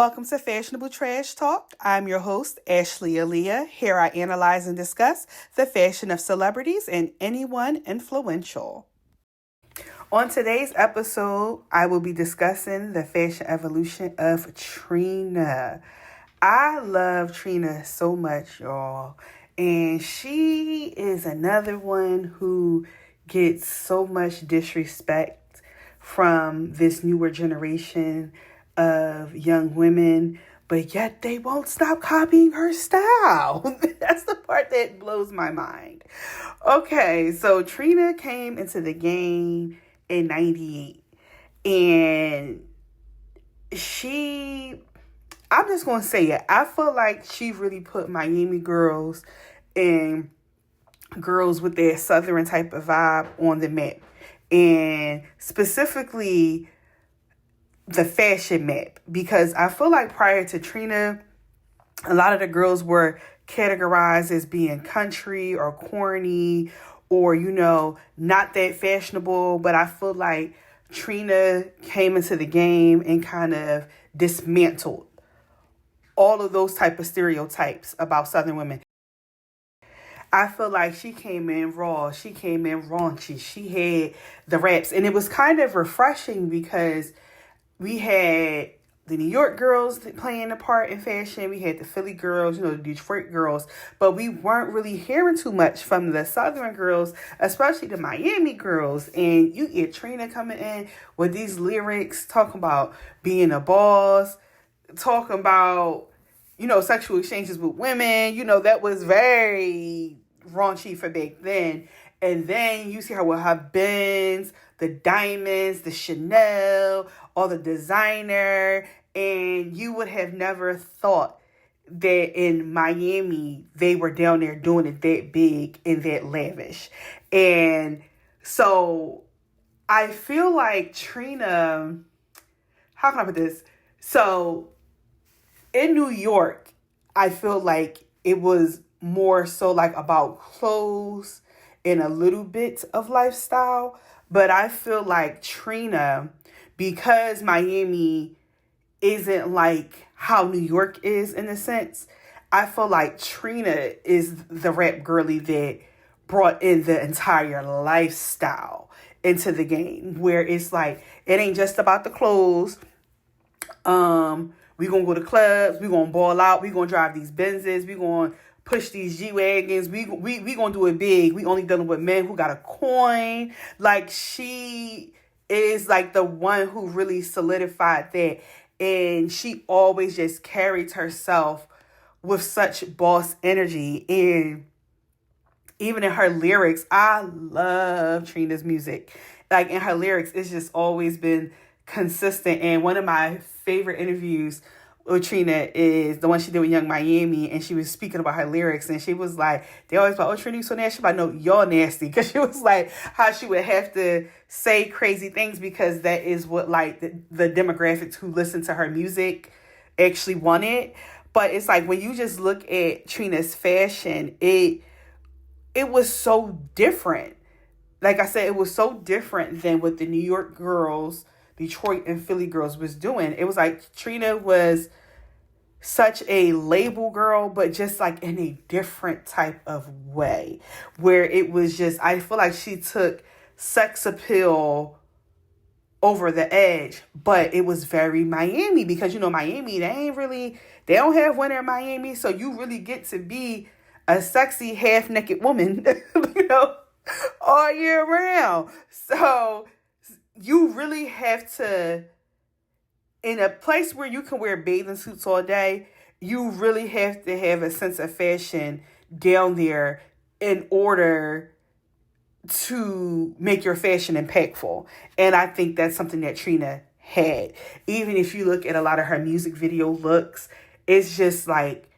Welcome to Fashionable Trash Talk. I'm your host, Ashley Aaliyah. Here I analyze and discuss the fashion of celebrities and anyone influential. On today's episode, I will be discussing the fashion evolution of Trina. I love Trina so much, y'all. And she is another one who gets so much disrespect from this newer generation of young women, but yet they won't stop copying her style. That's the part that blows my mind. Okay, so Trina came into the game in 98, and I'm just going to say it. I feel like she really put Miami girls and girls with their Southern type of vibe on the map. And specifically the fashion map. Because I feel like prior to Trina, a lot of the girls were categorized as being country or corny or, not that fashionable. But I feel like Trina came into the game and kind of dismantled all of those type of stereotypes about Southern women. I feel like she came in raw. She came in raunchy. She had the raps. And it was kind of refreshing because we had the New York girls playing a part in fashion. We had the Philly girls, the Detroit girls. But we weren't really hearing too much from the Southern girls, especially the Miami girls. And you get Trina coming in with these lyrics talking about being a boss, talking about sexual exchanges with women, that was very raunchy for back then. And then you see her with her Benz, the diamonds, the Chanel, all the designer. And you would have never thought that in Miami, they were down there doing it that big and that lavish. And so I feel like Trina, how can I put this? So in New York, I feel like it was more so like about clothes and a little bit of lifestyle. But I feel like Trina, because Miami isn't like how New York is in a sense, I feel like Trina is the rap girly that brought in the entire lifestyle into the game, where it's like, it ain't just about the clothes. We gonna go to clubs. We gonna ball out. We gonna drive these Benzes. We gonna push these G-Wagons. We gonna do it big. We only dealing with men who got a coin. Like, she is like the one who really solidified that. And she always just carried herself with such boss energy. And even in her lyrics, I love Trina's music. Like, in her lyrics, it's just always been consistent. And one of my favorite interviews with Trina is the one she did with Young Miami, and she was speaking about her lyrics, and she was like, they always like, oh, Trina, you so nasty. But no, y'all nasty. Because she was like, how she would have to say crazy things because that is what like the demographics who listen to her music actually wanted. But it's like, when you just look at Trina's fashion, it was so different. Like I said, it was so different than what the New York girls, Detroit and Philly girls was doing. It was like Trina was such a label girl, but just like in a different type of way, where it was just, I feel like she took sex appeal over the edge, but it was very Miami because, Miami, they don't have winter in Miami. So you really get to be a sexy half naked woman, all year round. So you really have to, in a place where you can wear bathing suits all day, you really have to have a sense of fashion down there in order to make your fashion impactful. And I think that's something that Trina had. Even if you look at a lot of her music video looks, it's just like,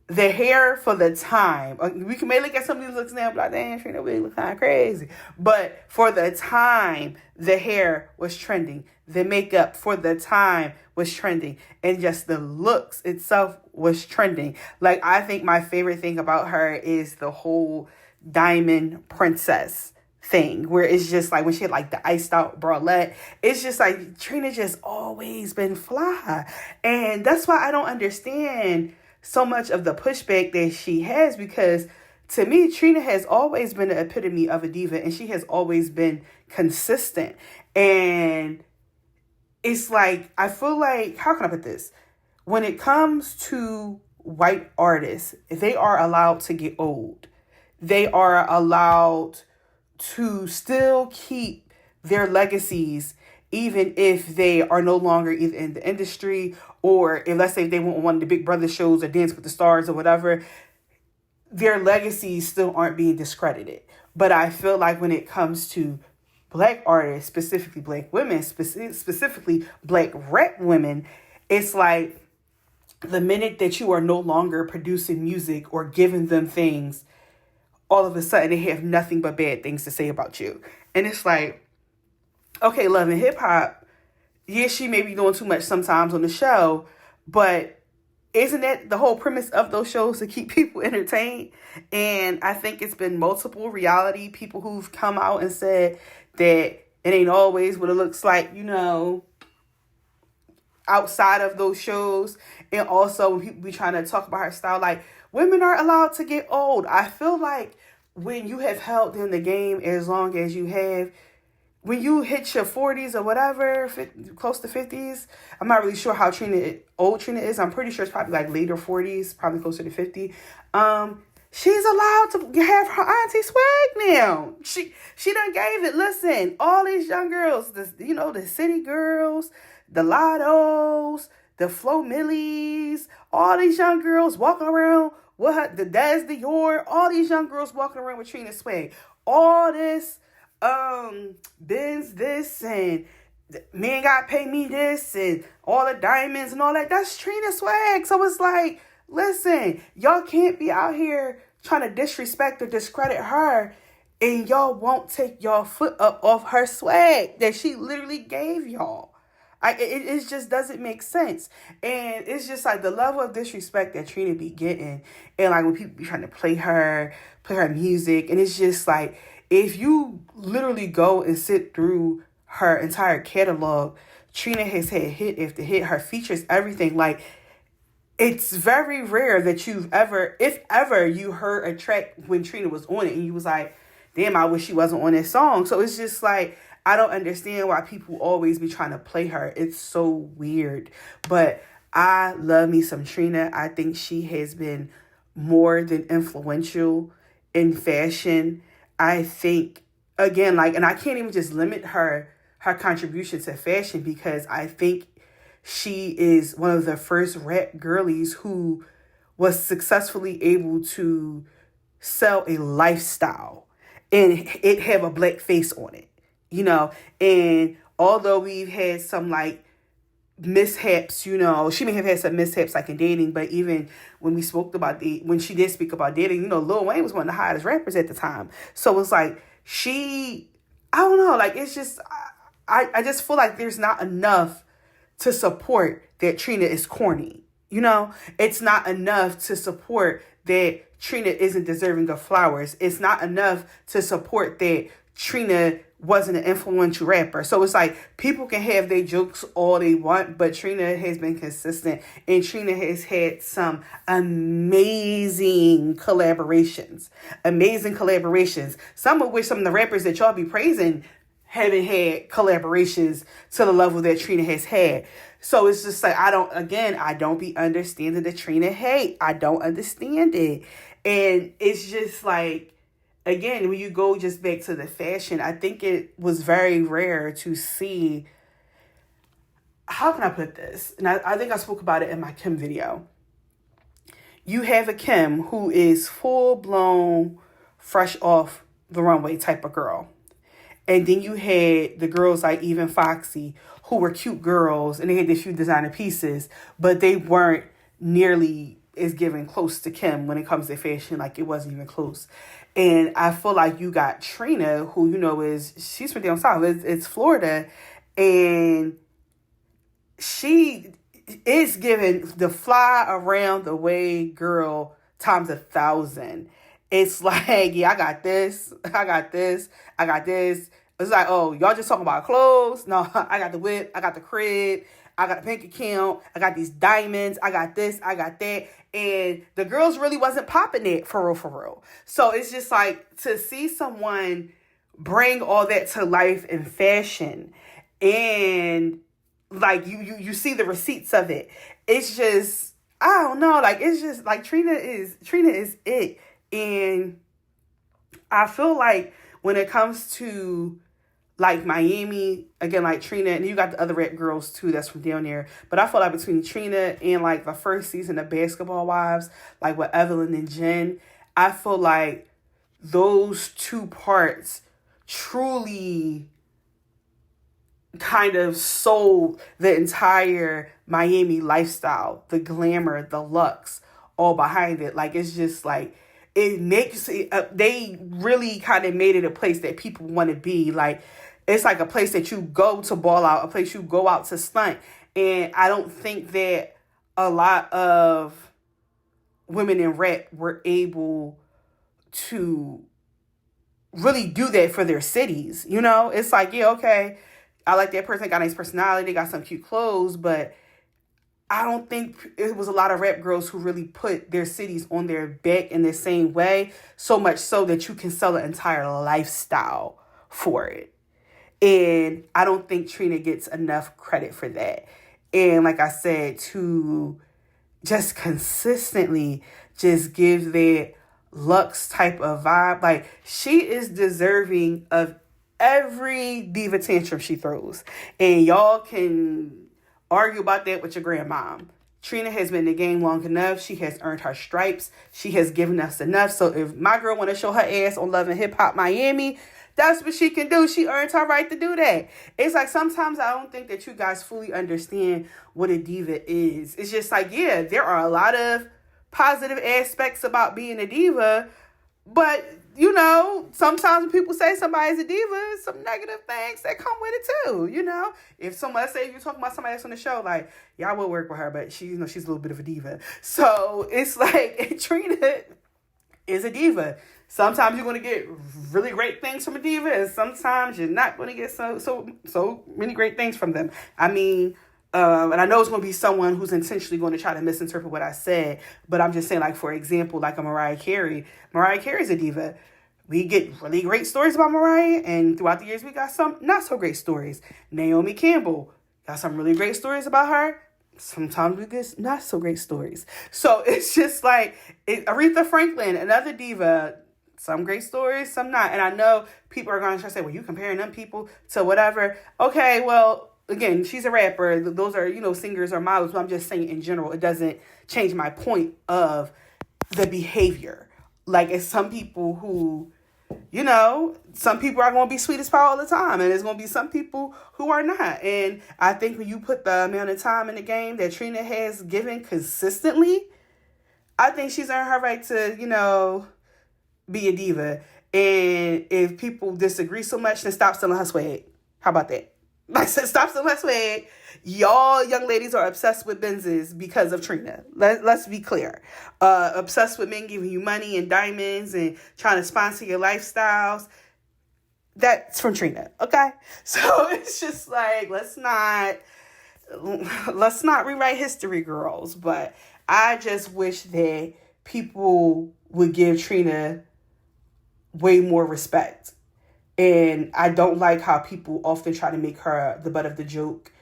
the hair for the time. We can maybe look at some of these looks now and be like, damn, Trina really look kind of crazy. But for the time, the hair was trending. The makeup for the time was trending. And just the looks itself was trending. Like, I think my favorite thing about her is the whole diamond princess thing where it's just like when she had like the iced out bralette, it's just like Trina just always been fly. And that's why I don't understand so much of the pushback that she has, because to me, Trina has always been the epitome of a diva, and she has always been consistent. And it's like, I feel like, how can I put this? When it comes to white artists, they are allowed to get old. They are allowed to still keep their legacies, even if they are no longer either in the industry, or if, let's say, they want one of the Big Brother shows or Dance with the Stars or whatever, their legacies still aren't being discredited. But I feel like when it comes to Black artists, specifically Black women, specifically Black rap women, it's like the minute that you are no longer producing music or giving them things, all of a sudden they have nothing but bad things to say about you. And it's like, okay, Love and Hip Hop, yeah, she may be doing too much sometimes on the show, but isn't that the whole premise of those shows, to keep people entertained? And I think it's been multiple reality people who've come out and said that it ain't always what it looks like, outside of those shows. And also when people be trying to talk about her style, like, women are allowed to get old. I feel like when you have held in the game as long as you have, when you hit your 40s or whatever, close to 50s, I'm not really sure how old Trina is. I'm pretty sure it's probably like later 40s, probably closer to 50. She's allowed to have her auntie swag now. She done gave it. Listen, all these young girls, the city girls, the Lottos, the Flo Millies, all these young girls walking around with her, the Des Dior, all these young girls walking around with Trina swag. All this, Benz this, and men got pay me this, and all the diamonds and all that. That's Trina swag. So it's like, listen, y'all can't be out here trying to disrespect or discredit her, and y'all won't take y'all foot up off her swag that she literally gave y'all. It just doesn't make sense. And it's just like the level of disrespect that Trina be getting. And like when people be trying to play her music. And it's just like, if you literally go and sit through her entire catalog, Trina has had hit after hit. Her features, everything. Like, it's very rare that you've ever, if ever, you heard a track when Trina was on it and you was like, damn, I wish she wasn't on this song. So it's just like, I don't understand why people always be trying to play her. It's so weird. But I love me some Trina. I think she has been more than influential in fashion. I think, again, like, and I can't even just limit her contribution to fashion, because I think she is one of the first rap girlies who was successfully able to sell a lifestyle and it have a black face on it. And although we've had some like mishaps, she may have had some mishaps like in dating, but even when we spoke about when she did speak about dating, Lil Wayne was one of the hottest rappers at the time. So it's like I don't know, like, it's just, I just feel like there's not enough to support that Trina is corny. It's not enough to support that Trina isn't deserving of flowers. It's not enough to support that Trina wasn't an influential rapper. So it's like, people can have their jokes all they want, but Trina has been consistent, and Trina has had some amazing collaborations. Some of which some of the rappers that y'all be praising haven't had collaborations to the level that Trina has had. So it's just like, I don't be understanding the Trina hate. I don't understand it. And it's just like, again, when you go just back to the fashion, I think it was very rare to see, how can I put this? And I think I spoke about it in my Kim video. You have a Kim who is full-blown, fresh off the runway type of girl. And then you had the girls like even Foxy, who were cute girls, and they had a few designer pieces, but they weren't nearly as given close to Kim when it comes to fashion. Like, it wasn't even close. And I feel like you got Trina, who, she's from down south. It's Florida. And she is giving the fly around the way girl times 1,000. it's like, yeah, I got this, I got this, I got this. It's like, oh, y'all just talking about clothes? No, I got the whip, I got the crib, I got a bank account, I got these diamonds, I got this, I got that. And the girls really wasn't popping it for real, for real. So it's just like to see someone bring all that to life in fashion, and like you see the receipts of it. It's just, I don't know, like it's just like Trina is it. And I feel like when it comes to like Miami, again, like Trina, and you got the other rap girls too that's from down there. But I feel like between Trina and like the first season of Basketball Wives, like with Evelyn and Jen, I feel like those two parts truly kind of sold the entire Miami lifestyle, the glamour, the lux, all behind it. Like, it's just like, it makes it, they really kind of made it a place that people want to be. Like, it's like a place that you go to ball out, a place you go out to stunt. And I don't think that a lot of women in rap were able to really do that for their cities. You know, it's like, yeah, okay, I like that person, got a nice personality, they got some cute clothes, but I don't think it was a lot of rap girls who really put their cities on their back in the same way, so much so that you can sell an entire lifestyle for it. And I don't think Trina gets enough credit for that. And like I said, to just consistently just give that luxe type of vibe, like she is deserving of every diva tantrum she throws. And y'all can argue about that with your grandmom. Trina has been in the game long enough. She has earned her stripes. She has given us enough. So if my girl want to show her ass on Love and Hip Hop Miami, that's what she can do. She earned her right to do that. It's like sometimes I don't think that you guys fully understand what a diva is. It's just like, yeah, there are a lot of positive aspects about being a diva, but you know, sometimes when people say somebody's a diva, some negative things that come with it too. You know, if someone, let's say if you're talking about somebody else on the show, like, yeah, I will work with her, but she, you know, she's a little bit of a diva. So it's like Trina is a diva. Sometimes you're going to get really great things from a diva, and sometimes you're not going to get so many great things from them. I mean, and I know it's going to be someone who's intentionally going to try to misinterpret what I said, but I'm just saying, like, for example, like a Mariah Carey. Mariah Carey's a diva. We get really great stories about Mariah, and throughout the years, we got some not so great stories. Naomi Campbell, got some really great stories about her. Sometimes we get not so great stories. So it's just like, Aretha Franklin, another diva, some great stories, some not. And I know people are going to try to say, well, you comparing them people to whatever. Okay, well, again, she's a rapper. Those are, you know, singers or models. But I'm just saying in general, it doesn't change my point of the behavior. Like, it's some people who, you know, some people are going to be sweet as pie all the time. And there's going to be some people who are not. And I think when you put the amount of time in the game that Trina has given consistently, I think she's earned her right to, you know, be a diva. And if people disagree so much, then stop stealing her swag. How about that? Like I said, stop stealing her swag. Y'all young ladies are obsessed with Benzes because of Trina. Let's be clear. Obsessed with men giving you money and diamonds and trying to sponsor your lifestyles. That's from Trina, okay? So it's just like, let's not rewrite history, girls. But I just wish that people would give Trina way more respect. And I don't like how people often try to make her the butt of the joke.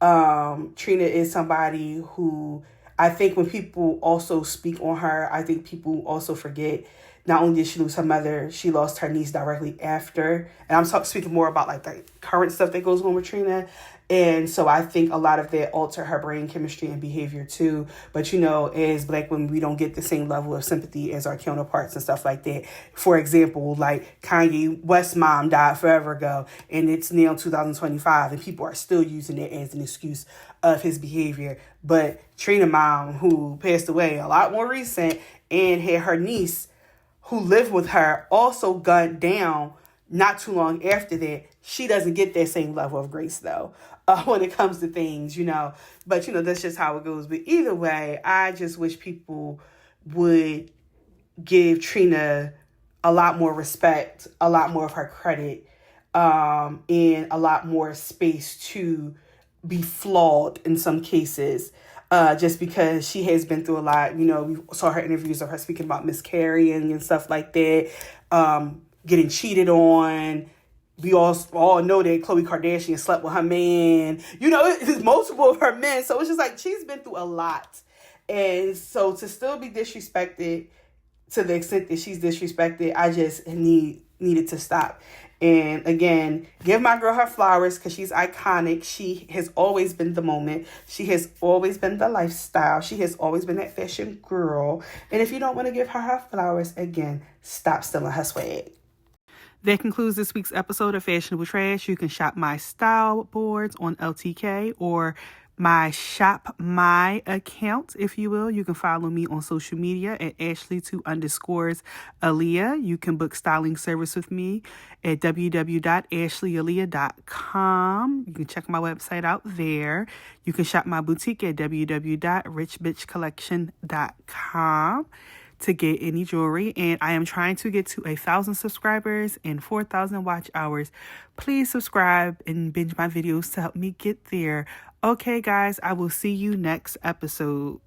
Trina is somebody who, I think when people also speak on her, I think people also forget not only did she lose her mother, she lost her niece directly after. And I'm speaking more about like the current stuff that goes on with Trina. And so I think a lot of that altered her brain chemistry and behavior too. But, you know, as Black women, we don't get the same level of sympathy as our counterparts and stuff like that. For example, like Kanye West's mom died forever ago, and it's now 2025, and people are still using it as an excuse of his behavior. But Trina mom, who passed away a lot more recent, and had her niece who lived with her also gunned down not too long after that. She doesn't get that same level of grace, though, when it comes to things, you know. But, you know, that's just how it goes. But either way, I just wish people would give Trina a lot more respect, a lot more of her credit, and a lot more space to be flawed in some cases. Just because she has been through a lot. You know, we saw her interviews of her speaking about miscarrying and stuff like that, getting cheated on. We all know that Khloe Kardashian slept with her man. You know, it's multiple of her men. So it's just like she's been through a lot. And so to still be disrespected to the extent that she's disrespected, I just needed to stop. And again, give my girl her flowers because she's iconic. She has always been the moment. She has always been the lifestyle. She has always been that fashion girl. And if you don't want to give her her flowers, again, stop stealing her swag. That concludes this week's episode of Fashionable Trash. You can shop my style boards on LTK or my Shop My account, if you will. You can follow me on social media at Ashley2_Aaliyah. You can book styling service with me at www.ashleyaaliyah.com. You can check my website out there. You can shop my boutique at www.richbitchcollection.com to get any jewelry. And I am trying to get to 1,000 subscribers and 4,000 watch hours. Please subscribe and binge my videos to help me get there. Okay, guys, I will see you next episode.